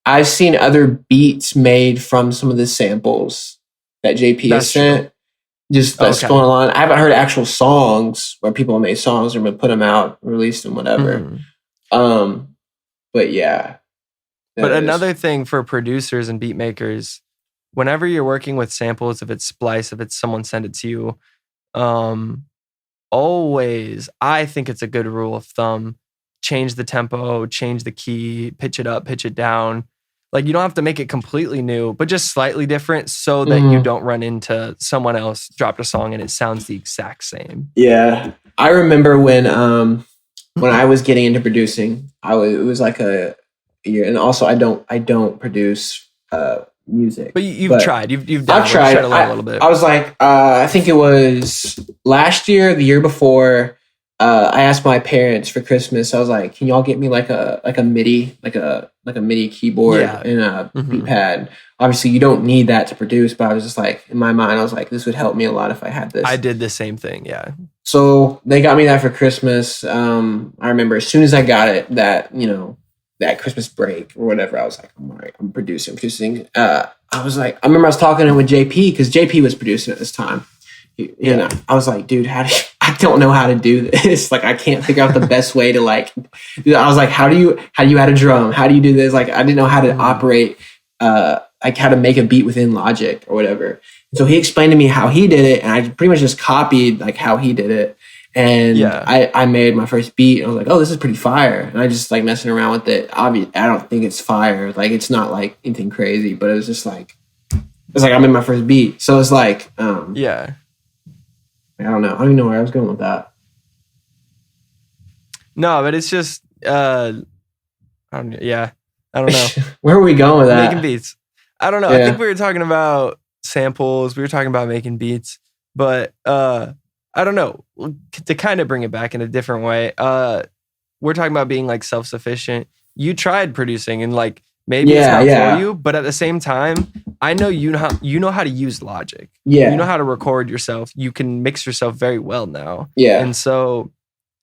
I've seen other beats made from some of the samples that JP has sent. True. Just that's going on. I haven't heard actual songs where people made songs or put them out, released them, whatever. But yeah. But another thing for producers and beat makers, whenever you're working with samples, if it's Splice, if it's someone send it to you, always, I think it's a good rule of thumb, change the tempo, change the key, pitch it up, pitch it down. Like, you don't have to make it completely new, but just slightly different so that you don't run into someone else dropped a song and it sounds the exact same. Yeah. I remember when I was getting into producing, it was like a year, and also I don't produce music. But you've tried. You've done. I've tried a little bit. I was like, I think it was last year, the year before. I asked my parents for Christmas. I was like, "Can y'all get me like a MIDI, like a MIDI keyboard and a beat pad?" Obviously, you don't need that to produce, but I was just like, in my mind, I was like, "This would help me a lot if I had this." I did the same thing. Yeah. So they got me that for Christmas. I remember as soon as I got it, that Christmas break or whatever, I was like, "I'm all right. I'm producing." I remember I was talking with JP because JP was producing at this time. I was like, dude, I don't know how to do this. Like, I can't figure out the best way to I was like, how do you add a drum? How do you do this? Like, I didn't know how to operate, like how to make a beat within Logic or whatever. So he explained to me how he did it, and I pretty much just copied like how he did it. And I made my first beat, and I was like, oh, this is pretty fire. And I just like messing around with it. Obviously, I don't think it's fire. Like, it's not like anything crazy, but it was just like, I made my first beat. So it's like, I don't know. I don't even know where I was going with that. No, but it's just, I don't know. Where are we going with that? Making beats. I don't know. I think we were talking about samples. We were talking about making beats. But I don't know. To kind of bring it back in a different way, we're talking about being like self-sufficient. You tried producing and like maybe it's not for you, but at the same time, I know you know how to use Logic. Yeah. You know how to record yourself. You can mix yourself very well now. Yeah. And so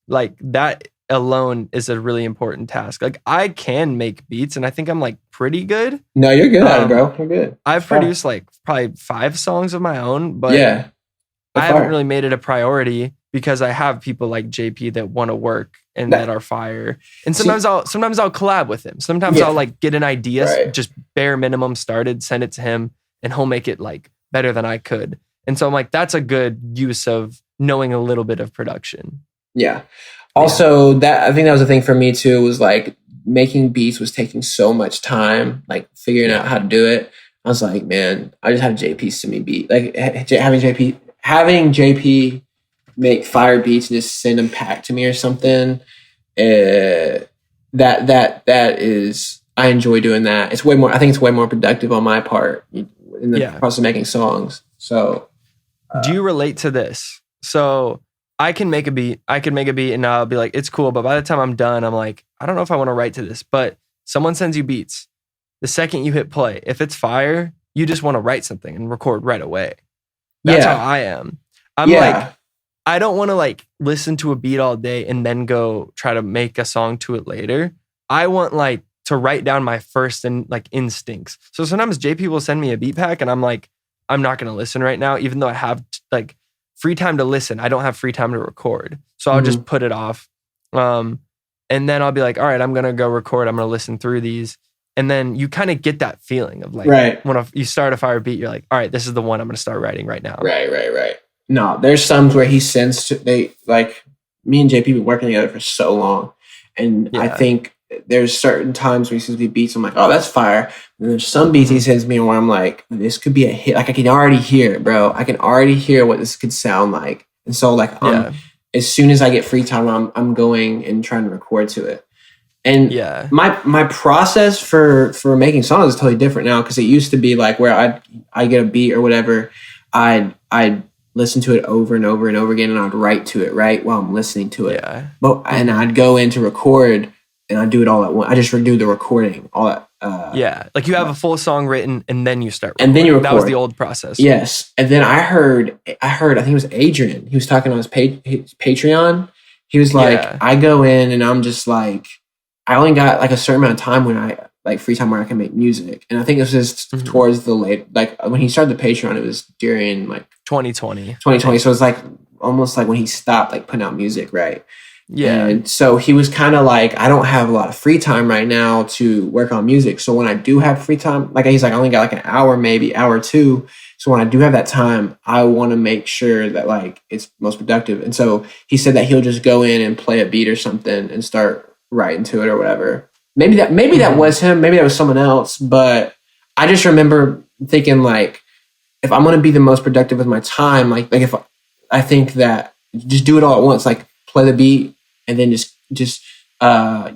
like that alone is a really important task. Like, I can make beats and I think I'm like pretty good. No, you're good at it, bro. You're good. I've produced like probably 5 songs of my own, but I haven't really made it a priority because I have people like JP that want to work and that are fire. And sometimes I'll collab with him. Sometimes I'll like get an idea, just bare minimum started, send it to him, and he'll make it like better than I could. And so I'm like, that's a good use of knowing a little bit of production. Yeah. Also, that I think that was a thing for me too, was like making beats was taking so much time, like figuring out how to do it. I was like, man, I just have JP send me beat. Like having JP make fire beats and just send them back to me or something. That is, I enjoy doing that. I think it's way more productive on my part in the process of making songs. So do you relate to this? So I can make a beat and I'll be like, it's cool. But by the time I'm done, I'm like, I don't know if I want to write to this, but someone sends you beats. The second you hit play, if it's fire, you just want to write something and record right away. That's how I am. I'm like, I don't want to like listen to a beat all day and then go try to make a song to it later. I want like to write down my first and like instincts. So sometimes JP will send me a beat pack and I'm like, I'm not going to listen right now, even though I have like free time to listen. I don't have free time to record. So I'll just put it off. And then I'll be like, all right, I'm going to go record. I'm going to listen through these. And then you kind of get that feeling of like, when you start a fire beat, you're like, all right, this is the one I'm going to start writing right now. Right. No, there's some where he sends me and JP been working together for so long. And I think there's certain times where he sends me beats. I'm like, oh, that's fire. And there's some beats he sends me where I'm like, this could be a hit. Like, I can already hear it, bro. I can already hear what this could sound like. And so like, as soon as I get free time, I'm going and trying to record to it. And my process for making songs is totally different now, because it used to be like where I get a beat or whatever, I'd listen to it over and over and over again, and I'd write to it while I'm listening to it. And I'd go in to record, and I'd do it all at once. I just do the recording all at like you have a full song written, and then you start recording. And then you record. That was the old process. Yes, and then I heard I think it was Adrian. He was talking on his Patreon. He was like, I go in and I'm just like, I only got like a certain amount of time when I like free time where I can make music. And I think it was just towards the late, like when he started the Patreon, it was during like 2020. So it's like almost like when he stopped like putting out music. Right. Yeah. And so he was kind of like, I don't have a lot of free time right now to work on music. So when I do have free time, like he's like, I only got like an hour, maybe hour or two. So when I do have that time, I want to make sure that like it's most productive. And so he said that he'll just go in and play a beat or something and start writing to it or whatever. Maybe that was him. Maybe that was someone else. But I just remember thinking like, if I'm going to be the most productive with my time, like if I think that just do it all at once, like play the beat and then just put the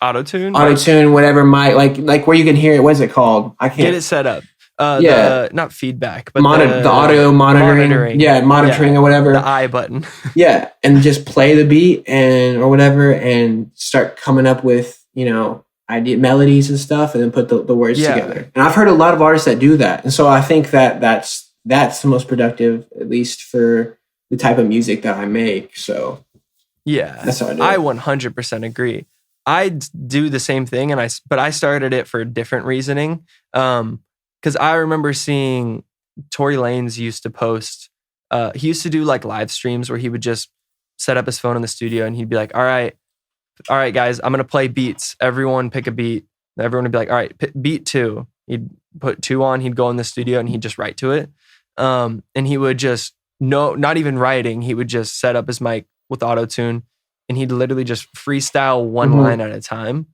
auto-tune, whatever mic, like where you can hear it. What is it called? I can't get it set up. Not feedback, but the audio monitoring. Yeah, monitoring or whatever. The I button. Yeah, and just play the beat or whatever, and start coming up with idea melodies and stuff, and then put the words together. And I've heard a lot of artists that do that, and so I think that's the most productive, at least for the type of music that I make. So yeah, that's how I do it. I 100% agree. I do the same thing, but I started it for different reasoning. Because I remember seeing Tory Lanez used to post. He used to do like live streams where he would just set up his phone in the studio and he'd be like, all right, guys, I'm gonna play beats. Everyone pick a beat. Everyone would be like, all right, beat 2. He'd put 2 on. He'd go in the studio and he'd just write to it. And he would just not even writing. He would just set up his mic with auto-tune and he'd literally just freestyle one line at a time.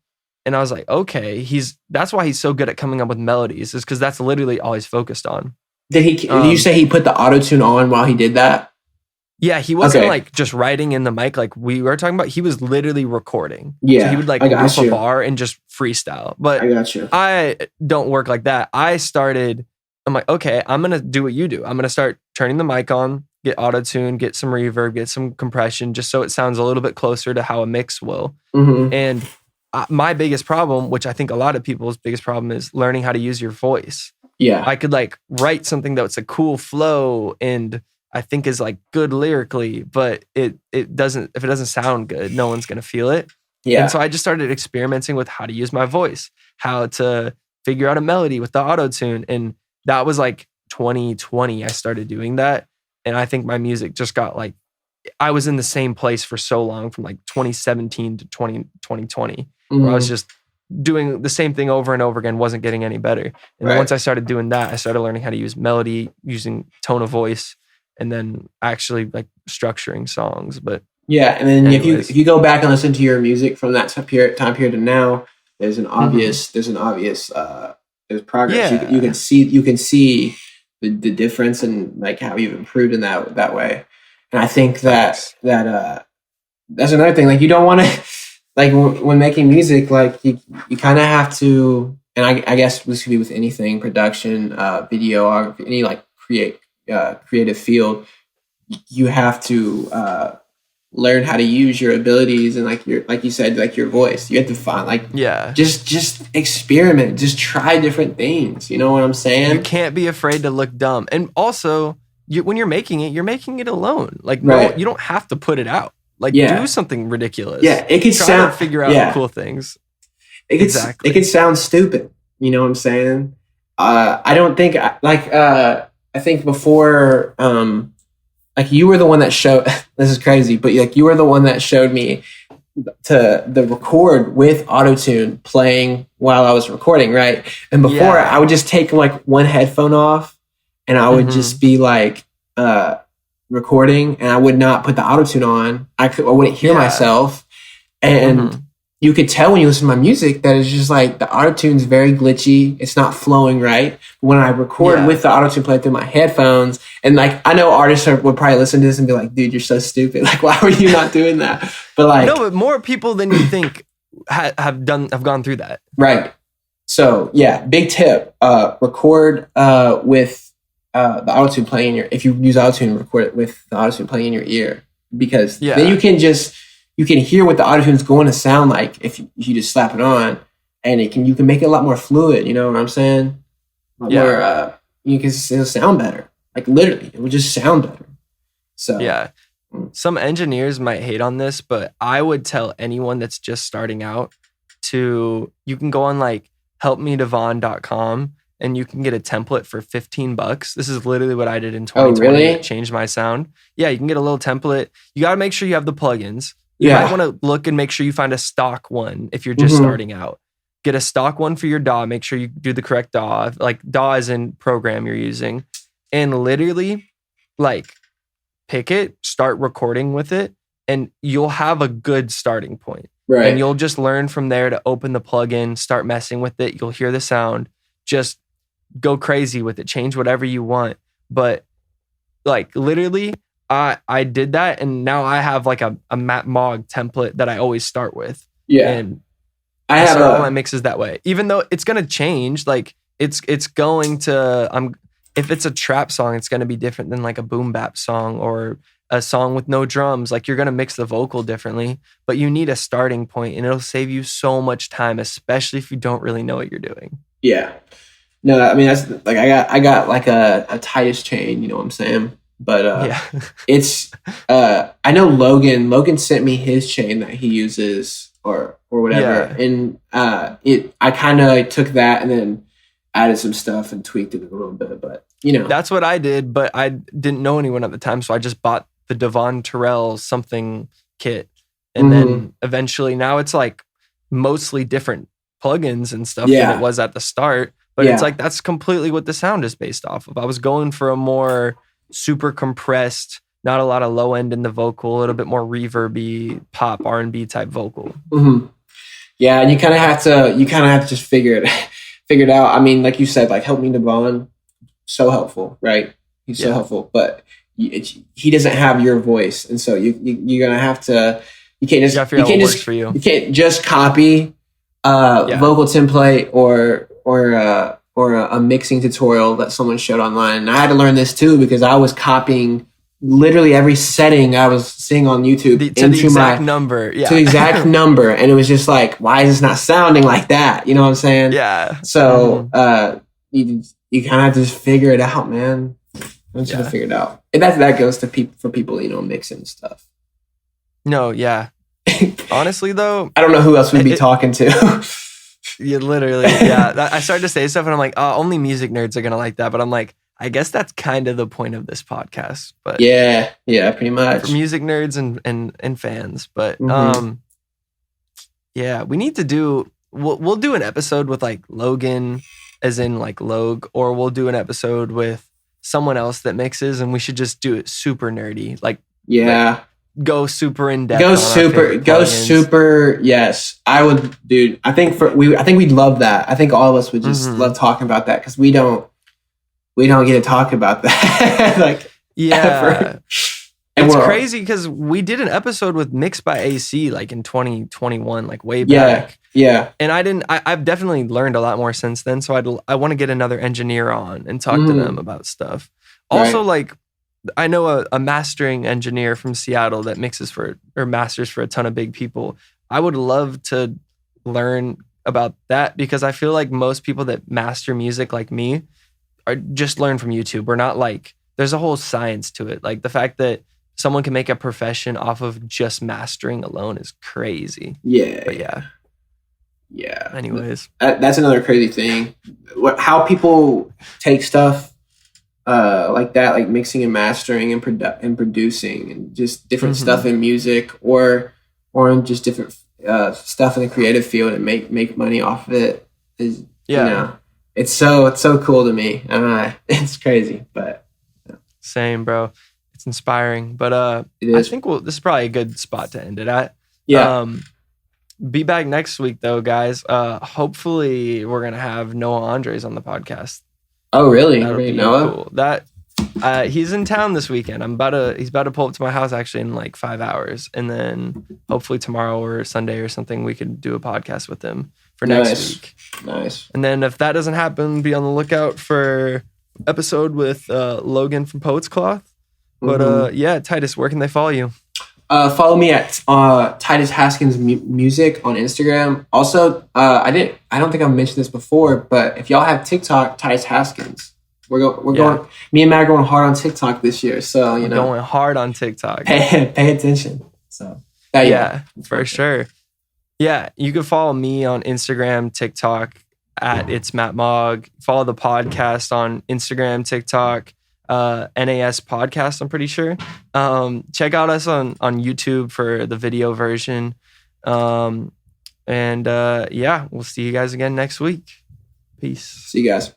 And I was like, okay, that's why he's so good at coming up with melodies, is because that's literally all he's focused on. Did you say he put the auto-tune on while he did that? Yeah, he wasn't like just writing in the mic like we were talking about. He was literally recording. Yeah, so he would like rip a bar and just freestyle. But I got you. I don't work like that. I'm like, okay, I'm going to do what you do. I'm going to start turning the mic on, get auto-tune, get some reverb, get some compression, just so it sounds a little bit closer to how a mix will. Mm-hmm. And my biggest problem, which I think a lot of people's biggest problem, is learning how to use your voice. Yeah. I could like write something that's a cool flow and I think is like good lyrically, but if it doesn't sound good, no one's going to feel it. Yeah. And so I just started experimenting with how to use my voice, how to figure out a melody with the auto-tune. And that was like 2020. I started doing that. And I think my music just got like, I was in the same place for so long, from like 2017 to 2020, where I was just doing the same thing over and over again, wasn't getting any better. And then once I started doing that, I started learning how to use melody, using tone of voice, and then actually like structuring songs. But yeah, and then if you go back and listen to your music from that time period to now, there's obvious progress. Yeah. You can see the difference and like how you've improved in that way. And I think that's another thing. Like you don't want to, like when making music, like you kind of have to, and I guess this could be with anything, production, video, any like creative field, you have to learn how to use your abilities and like you said, like your voice. You have to find just experiment, just try different things. You know what I'm saying? You can't be afraid to look dumb. And also, when you're making it alone. Like no, you don't have to put it out. Like do something ridiculous. Yeah, it could try to figure out cool things. It could sound stupid. You know what I'm saying? I don't think I think before like you were the one that showed. This is crazy, but like you were the one that showed me to the record with auto-tune playing while I was recording, right? And before I would just take like one headphone off and I would just be like recording and I would not put the auto-tune on. I wouldn't hear myself. And you could tell when you listen to my music that it's just like the auto-tune's very glitchy. It's not flowing right. When I record with the auto-tune playing through my headphones, and like I know artists would probably listen to this and be like, dude, you're so stupid. Like, why were you not doing that? But like, no, but more people than you think have gone through that. Right. So yeah, big tip, record with the auto-tune playing in your, if you use auto-tune, record it with the auto-tune playing in your ear, because then you can hear what the auto-tune's going to sound like if you just slap it on, and you can make it a lot more fluid. You know what I'm saying? More, it'll sound better. Like literally, it will just sound better. So yeah, some engineers might hate on this, but I would tell anyone that's just starting out you can go on like helpmedevon.com and you can get a template for $15. This is literally what I did in 2020. Oh, really? It changed my sound. Yeah, you can get a little template. You got to make sure you have the plugins. You might want to look and make sure you find a stock one if you're just starting out. Get a stock one for your DAW. Make sure you do the correct DAW. Like DAW is in program you're using. And literally, like, pick it, start recording with it, and you'll have a good starting point. Right. And you'll just learn from there to open the plugin, start messing with it. You'll hear the sound. Just go crazy with it. Change whatever you want. But like literally, I did that, and now I have like a Matt Mogg template that I always start with. Yeah. And I have all my mixes that way. Even though it's gonna change, like it's going to if it's a trap song, it's gonna be different than like a boom bap song or a song with no drums. Like you're gonna mix the vocal differently, but you need a starting point, and it'll save you so much time, especially if you don't really know what you're doing. Yeah. No, I mean that's like I got like a Titus chain, you know what I'm saying? But it's I know Logan sent me his chain that he uses or whatever. Yeah. And I kind of took that and then added some stuff and tweaked it a little bit, but you know. That's what I did, but I didn't know anyone at the time, so I just bought the Devon Terrell something kit. And then eventually now it's like mostly different plugins and stuff than it was at the start. But it's like that's completely what the sound is based off of. I was going for a more super compressed, not a lot of low end in the vocal, a little bit more reverby, pop R&B type vocal. Mm-hmm. Yeah, and you kind of have to just figure it out. I mean, like you said, like Help Me Devon, so helpful, right? He's so helpful, but he doesn't have your voice, and so you're gonna have to. You can't just copy vocal template or a mixing tutorial that someone showed online. And I had to learn this too because I was copying literally every setting I was seeing on YouTube to the exact number. Yeah. To the exact number. And it was just like, why is this not sounding like that? You know what I'm saying? Yeah. So you kind of have to just figure it out, man. Once you figure it out. And that goes to people, you know, mixing stuff. No, yeah. Honestly though, I don't know who else we'd be talking to. Yeah, literally. Yeah. I started to say stuff and I'm like, oh, only music nerds are going to like that. But I'm like, I guess that's kind of the point of this podcast. But yeah, pretty much. For music nerds and fans. But yeah, we need to we'll do an episode with like Logan, as in like Log, or we'll do an episode with someone else that mixes, and we should just do it super nerdy. Like, go super in depth. Go super. Yes, I would, dude. I think we'd love that. I think all of us would just love talking about that because we don't get to talk about that. Like, ever. And it's crazy because we did an episode with Mix by AC like in 2021, like way back. Yeah. And I've definitely learned a lot more since then. So I want to get another engineer on and talk to them about stuff. Also, like, I know a mastering engineer from Seattle that mixes masters for a ton of big people. I would love to learn about that because I feel like most people that master music like me are just learn from YouTube. We're not like, there's a whole science to it. Like the fact that someone can make a profession off of just mastering alone is crazy. Yeah. But yeah. Anyways. That's another crazy thing. How people take stuff like that, like mixing and mastering and producing and just different stuff in music or in just different stuff in the creative field and make money off of it is, you know, it's so cool to me. It's crazy, but same, bro. It's inspiring, but I think this is probably a good spot to end it at. Yeah. Be back next week though, guys. Hopefully we're gonna have Noah Andres on the podcast. Oh, really? That'll be Noah? Cool. That he's in town this weekend. He's about to pull up to my house actually in like 5 hours, and then hopefully tomorrow or Sunday or something we could do a podcast with him for next week. Nice. And then if that doesn't happen, be on the lookout for episode with Logan from Poets Cloth. But Titus, where can they follow you? Follow me at Titus Haskins Music on Instagram. Also, I don't think I've mentioned this before, but if y'all have TikTok, Titus Haskins. We're going. Me and Matt are going hard on TikTok this year, so you know, going hard on TikTok. Pay attention. So for sure. Yeah, you can follow me on Instagram, TikTok, at It's Matt Mogg. Follow the podcast on Instagram, TikTok, NAS podcast, I'm pretty sure. Check out us on YouTube for the video version. Yeah, we'll see you guys again next week. Peace. See you guys.